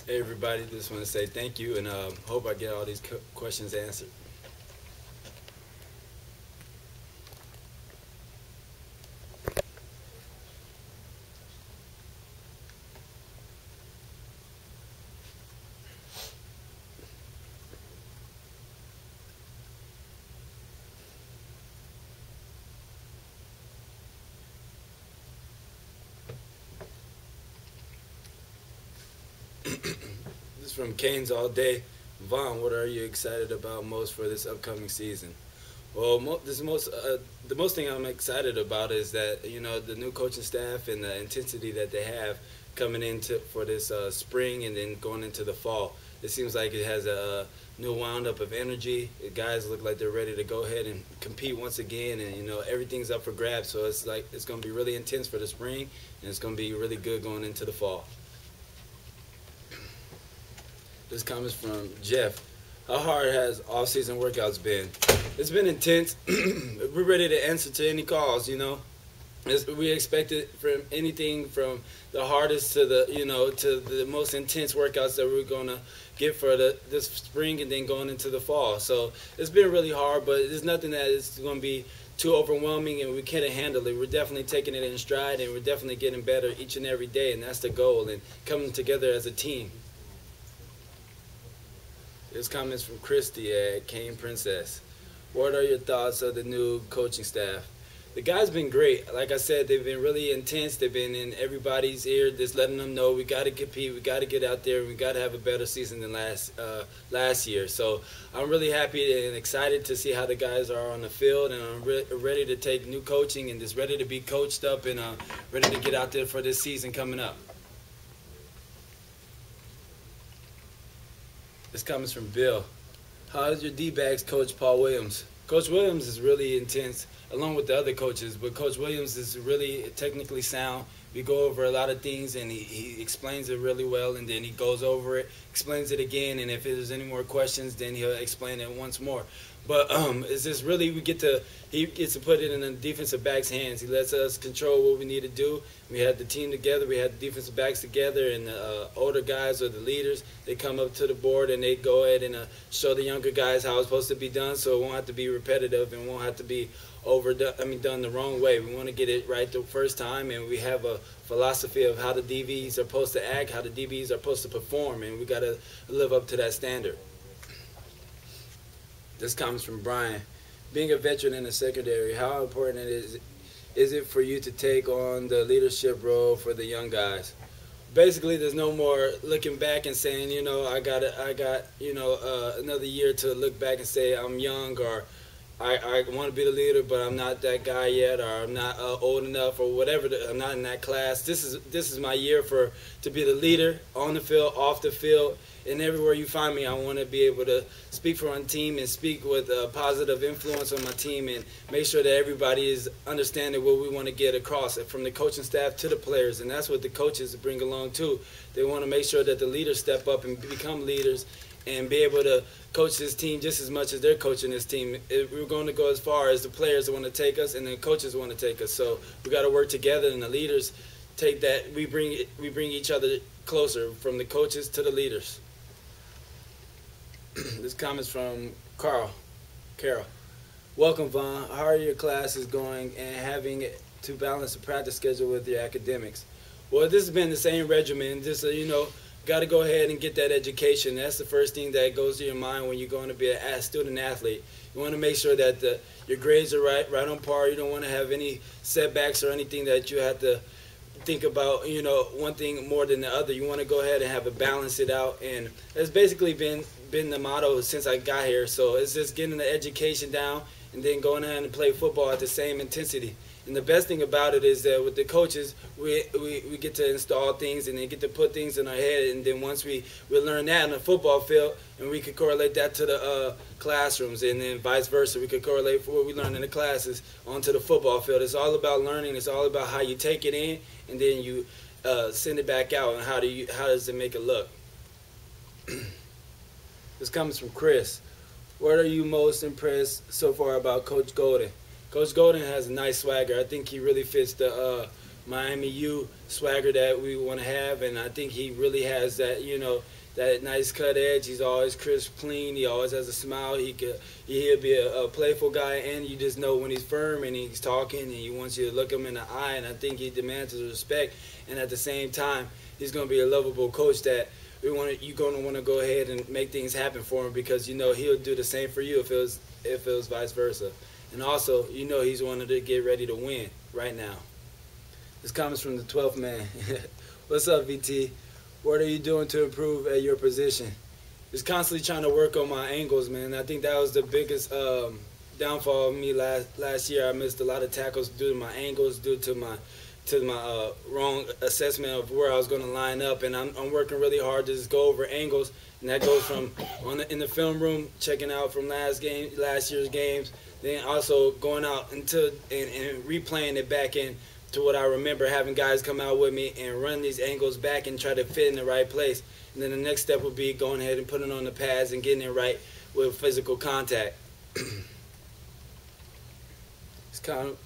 Hey everybody, just want to say thank you and hope I get all these questions answered. This is from Canes all day. Vaughn, what are you excited about most for this upcoming season? Well, the most thing I'm excited about is that the new coaching staff and the intensity that they have coming into for this spring and then going into the fall. It seems like it has a new wound up of energy. The guys look like they're ready to go ahead and compete once again, and everything's up for grabs. So it's like it's going to be really intense for the spring, and it's going to be really good going into the fall. This comes from Jeff. How hard has off-season workouts been? It's been intense. We're ready to answer to any calls, We expect it from anything from the hardest to to the most intense workouts that we're going to get for this spring and then going into the fall. So it's been really hard, but there's nothing that is going to be too overwhelming, and we can't handle it. We're definitely taking it in stride, and we're definitely getting better each and every day, and that's the goal, and coming together as a team. This comments from Christy at Cane Princess. What are your thoughts of the new coaching staff? The guys been great. Like I said, they've been really intense. They've been in everybody's ear, just letting them know we got to compete, we got to get out there, we got to have a better season than last year. So I'm really happy and excited to see how the guys are on the field, and I'm ready to take new coaching and just ready to be coached up and ready to get out there for this season coming up. This comes from Bill. How is your D-backs coach, Paul Williams? Coach Williams is really intense, along with the other coaches, but Coach Williams is really technically sound. We go over a lot of things, and he explains it really well, and then he goes over it, explains it again, and if there's any more questions, then he'll explain it once more. But it's just really he gets to put it in the defensive back's hands. He lets us control what we need to do. We had the team together. We had the defensive backs together, and the older guys or the leaders, they come up to the board and they go ahead and show the younger guys how it's supposed to be done, so it won't have to be repetitive and won't have to be done the wrong way. We want to get it right the first time, and we have a philosophy of how the DBs are supposed to act, how the DBs are supposed to perform, and we got to live up to that standard. This comes from Brian. Being a veteran in the secondary, how important is it for you to take on the leadership role for the young guys? Basically, there's no more looking back and saying, I got another year to look back and say I'm young, or I want to be the leader, but I'm not that guy yet, or I'm not old enough, or whatever. I'm not in that class. This is my year to be the leader on the field, off the field, and everywhere you find me. I want to be able to speak for my team and speak with a positive influence on my team, and make sure that everybody is understanding what we want to get across, from the coaching staff to the players, and that's what the coaches bring along too. They want to make sure that the leaders step up and become leaders, and be able to coach this team just as much as they're coaching this team. We're going to go as far as the players want to take us and the coaches want to take us. So we got to work together, and the leaders take that. We bring each other closer, from the coaches to the leaders. This comment's from Carol. Welcome, Vaughn. How are your classes going and having to balance the practice schedule with your academics? Well, this has been the same regimen. Just got to go ahead and get that education. That's the first thing that goes to your mind when you're going to be a student athlete. You want to make sure that your grades are right on par. You don't want to have any setbacks or anything that you have to think about, one thing more than the other. You want to go ahead and have it balance it out, and it's basically been the motto since I got here. So it's just getting the education down and then going ahead and play football at the same intensity. And the best thing about it is that with the coaches, we get to install things and then get to put things in our head. And then once we learn that on the football field, and we could correlate that to the classrooms, and then vice versa. We could correlate what we learn in the classes onto the football field. It's all about learning. It's all about how you take it in and then you send it back out, and how does it make it look. This comes from Chris. What are you most impressed so far about Coach Golden? Coach Golden has a nice swagger. I think he really fits the Miami U swagger that we want to have, and I think he really has that, that nice cut edge. He's always crisp, clean. He always has a smile. He'll be a playful guy, and you just know when he's firm and he's talking and he wants you to look him in the eye. And I think he demands his respect. And at the same time, he's going to be a lovable coach that you're going to want to go ahead and make things happen for him, because he'll do the same for you if it was vice versa. And also, he's wanted to get ready to win right now. This comment's from the 12th man. What's up, VT? What are you doing to improve at your position? Just constantly trying to work on my angles, man. I think that was the biggest downfall of me last year. I missed a lot of tackles due to my angles, due to my wrong assessment of where I was going to line up, and I'm working really hard to just go over angles, and that goes from in the film room, checking out from last year's games, then also going out and replaying it back in to what I remember, having guys come out with me and run these angles back and try to fit in the right place. And then the next step would be going ahead and putting on the pads and getting it right with physical contact. This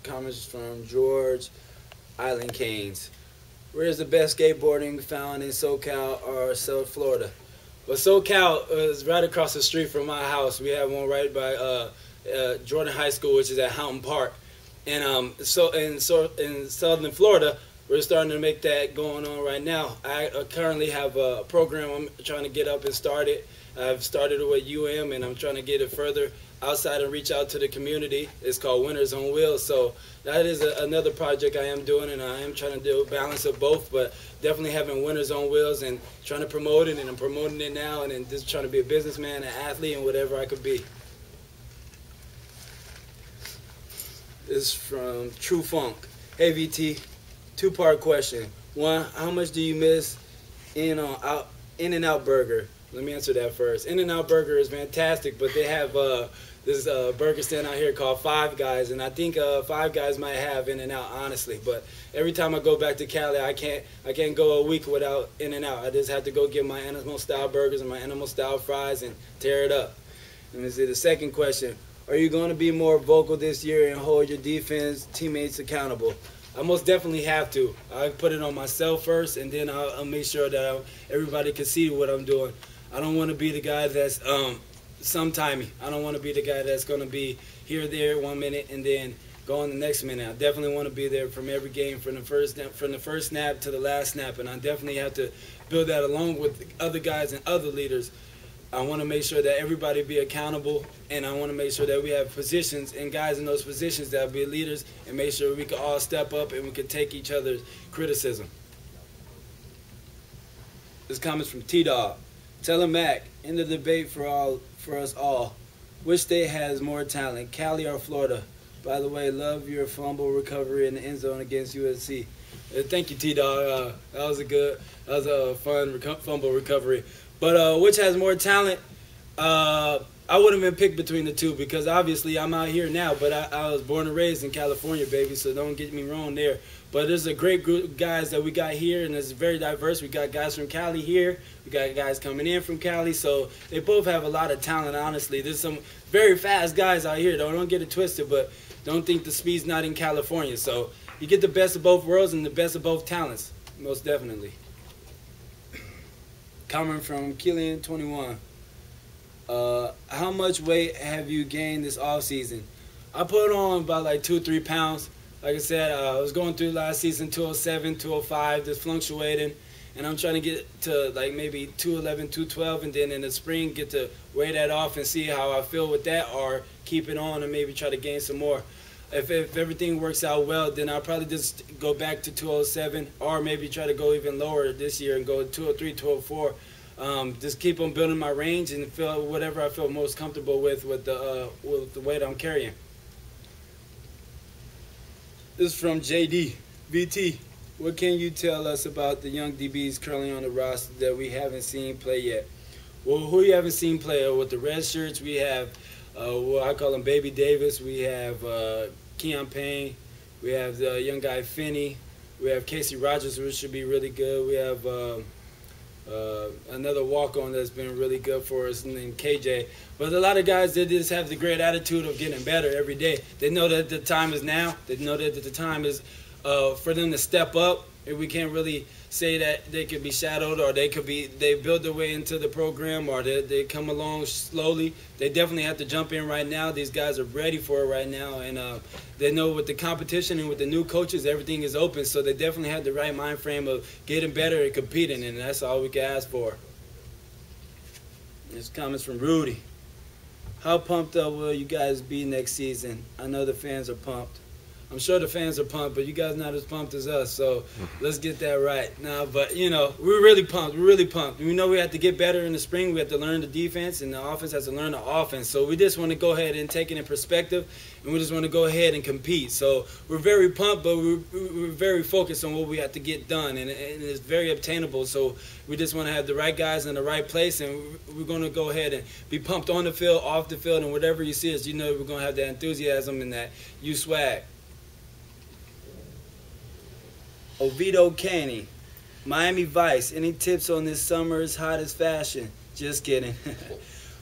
comments from George Island Canes. Where is the best skateboarding found in SoCal or South Florida? Well, SoCal is right across the street from my house. We have one right by Jordan High School, which is at Houghton Park. And so in Southern Florida, we're starting to make that going on right now. I currently have a program I'm trying to get up and started. I've started it with UM, and I'm trying to get it further outside and reach out to the community. It's called Winners on Wheels. So that is another project I am doing, and I am trying to do a balance of both, but definitely having Winners on Wheels and trying to promote it, and I'm promoting it now, and then just trying to be a businessman, an athlete, and whatever I could be. This is from True Funk. Hey VT, two-part question. One, how much do you miss In-N-Out Burger? Let me answer that first. In-N-Out Burger is fantastic, but they have this burger stand out here called Five Guys, and I think Five Guys might have In-N-Out, honestly. But every time I go back to Cali, I can't go a week without In-N-Out. I just have to go get my animal-style burgers and my animal-style fries and tear it up. Let me see the second question. Are you going to be more vocal this year and hold your defense teammates accountable? I most definitely have to. I put it on myself first, and then I'll make sure that everybody can see what I'm doing. I don't want to be the guy that's sometimey. I don't want to be the guy that's going to be here, there, 1 minute, and then go on the next minute. I definitely want to be there from every game, from the first snap to the last snap, and I definitely have to build that along with other guys and other leaders. I want to make sure that everybody be accountable, and I want to make sure that we have positions and guys in those positions that will be leaders, and make sure we can all step up and we can take each other's criticism. This comment's from T-Dog. Telemaque, in the debate for us all, which state has more talent, Cali or Florida? By the way, love your fumble recovery in the end zone against USC. Thank you, T-Dog. That was a fun fumble recovery. But which has more talent? I wouldn't have been picked between the two, because obviously I'm out here now, but I was born and raised in California, baby, so don't get me wrong there. But there's a great group of guys that we got here, and it's very diverse. We got guys from Cali here. We got guys coming in from Cali, so they both have a lot of talent, honestly. There's some very fast guys out here, though. Don't get it twisted, but don't think the speed's not in California. So you get the best of both worlds and the best of both talents, most definitely. Coming from Killian 21. How much weight have you gained this off season? I put on about like 2-3 pounds. Like I said, I was going through last season 207, 205, just fluctuating, and I'm trying to get to like maybe 211, 212, and then in the spring get to weigh that off and see how I feel with that, or keep it on and maybe try to gain some more. If everything works out well, then I'll probably just go back to 207, or maybe try to go even lower this year and go 203, 204. Just keep on building my range and feel whatever I feel most comfortable with the weight I'm carrying. This is from JD. VT, what can you tell us about the young DBs currently on the roster that we haven't seen play yet? Well, who you haven't seen play? With the red shirts, we have, I call him Baby Davis. We have Keon Payne. We have the young guy Finney. We have Casey Rogers, which should be really good. We have another walk-on that's been really good for us named KJ. But a lot of guys, they just have the great attitude of getting better every day. They know that the time is now. They know that the time is for them to step up. And we can't really say that they could be shadowed or they build their way into the program or they come along slowly. They definitely have to jump in right now. These guys are ready for it right now, and they know with the competition and with the new coaches, everything is open. So they definitely have the right mind frame of getting better and competing, and that's all we can ask for. There's comments from Rudy. How pumped up will you guys be next season? I know the fans are pumped. I'm sure the fans are pumped, but you guys not as pumped as us, so let's get that right. No, but, you know, we're really pumped. We're really pumped. We know we have to get better in the spring. We have to learn the defense, and the offense has to learn the offense. So we just want to go ahead and take it in perspective, and we just want to go ahead and compete. So we're very pumped, but we're very focused on what we have to get done, and it's very obtainable. So we just want to have the right guys in the right place, and we're going to go ahead and be pumped on the field, off the field, and whatever you see us, you know we're going to have that enthusiasm and that you swag. Oviedo Caney, Miami Vice, any tips on this summer's hottest fashion? Just kidding.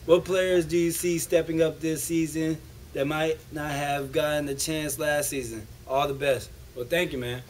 What players do you see stepping up this season that might not have gotten the chance last season? All the best. Well, thank you, man.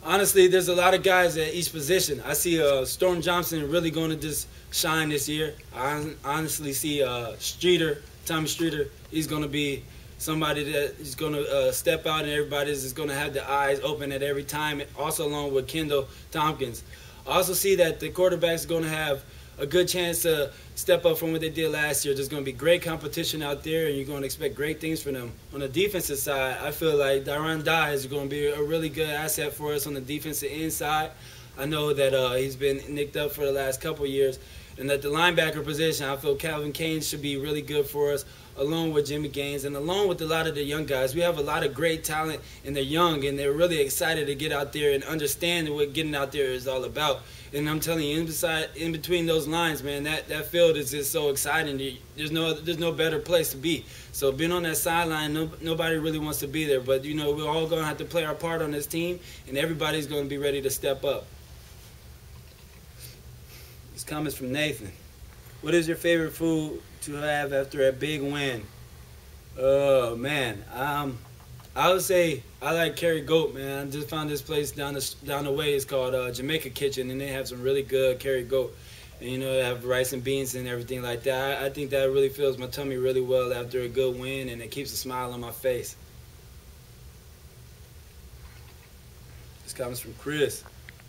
Honestly, there's a lot of guys at each position. I see Storm Johnson really going to just shine this year. I honestly see Tommy Streeter, he's going to be somebody that is going to step out, and everybody is going to have their eyes open at every time, also along with Kendall Tompkins. I also see that the quarterbacks are going to have a good chance to step up from what they did last year. There's going to be great competition out there, and you're going to expect great things from them. On the defensive side, I feel like Daron Dye is going to be a really good asset for us on the defensive inside. I know that he's been nicked up for the last couple of years. And at the linebacker position, I feel Calvin Kane should be really good for us, along with Jimmy Gaines and along with a lot of the young guys. We have a lot of great talent, and they're young, and they're really excited to get out there and understand what getting out there is all about. And I'm telling you, in between those lines, man, that field is just so exciting. There's no better place to be. So being on that sideline, nobody really wants to be there. But, you know, we're all going to have to play our part on this team, and everybody's going to be ready to step up. This comments from Nathan. What is your favorite food to have after a big win? Oh, man. I would say I like curry goat, man. I just found this place down the way. It's called Jamaica Kitchen, and they have some really good curry goat. And, you know, they have rice and beans and everything like that. I think that really fills my tummy really well after a good win, and it keeps a smile on my face. This comments from Chris.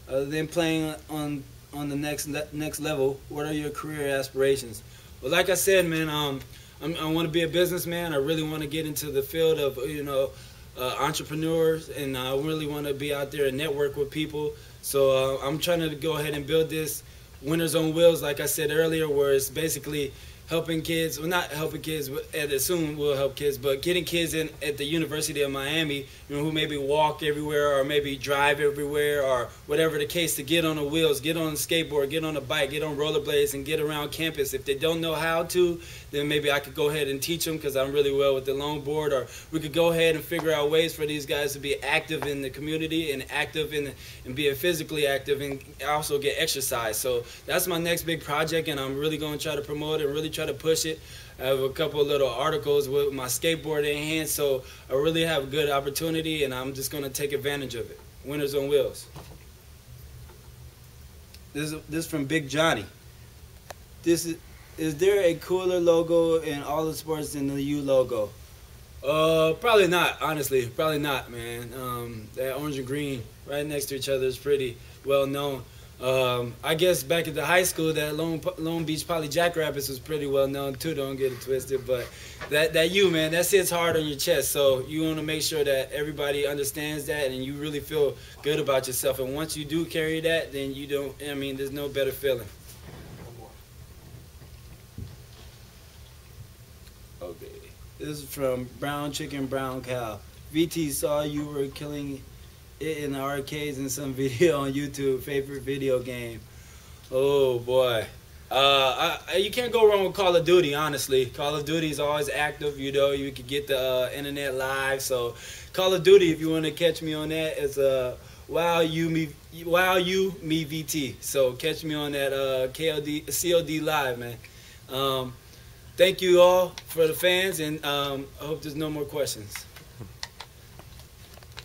Other than playing on the next level, what are your career aspirations? Well, like I said, man, I want to be a businessman. I really want to get into the field of, you know, entrepreneurs, and I really want to be out there and network with people. So I'm trying to go ahead and build this Winners on Wheels, like I said earlier, where it's basically helping kids, well, not helping kids, but soon we'll help kids, but getting kids in at the University of Miami, you know, who maybe walk everywhere or maybe drive everywhere or whatever the case, to get on the wheels, get on a skateboard, get on a bike, get on rollerblades, and get around campus. If they don't know how to, then maybe I could go ahead and teach them, because I'm really well with the longboard, or we could go ahead and figure out ways for these guys to be active in the community and active and be physically active and also get exercise. So that's my next big project, and I'm really going to try to promote it and really try to push it. I have a couple of little articles with my skateboard in hand, so I really have a good opportunity, and I'm just going to take advantage of it. Winners on Wheels. This is from Big Johnny. Is there a cooler logo in all the sports than the U logo? Probably not, honestly. Probably not, man. That orange and green right next to each other is pretty well known. I guess back at the high school, that Long Beach Poly Jackrabbits was pretty well known too. Don't get it twisted, but that U, man, that sits hard on your chest. So you want to make sure that everybody understands that, and you really feel good about yourself. And once you do carry that, then you don't. I mean, there's no better feeling. Okay, this is from Brown Chicken Brown Cow. VT saw you were killing it in the arcades in some video on YouTube. Favorite video game? Oh boy, you can't go wrong with Call of Duty. Honestly, Call of Duty is always active. You know, you could get the internet live. So Call of Duty, if you want to catch me on that, is Wow you me VT. So catch me on that COD live, man. Thank you all for the fans, and I hope there's no more questions.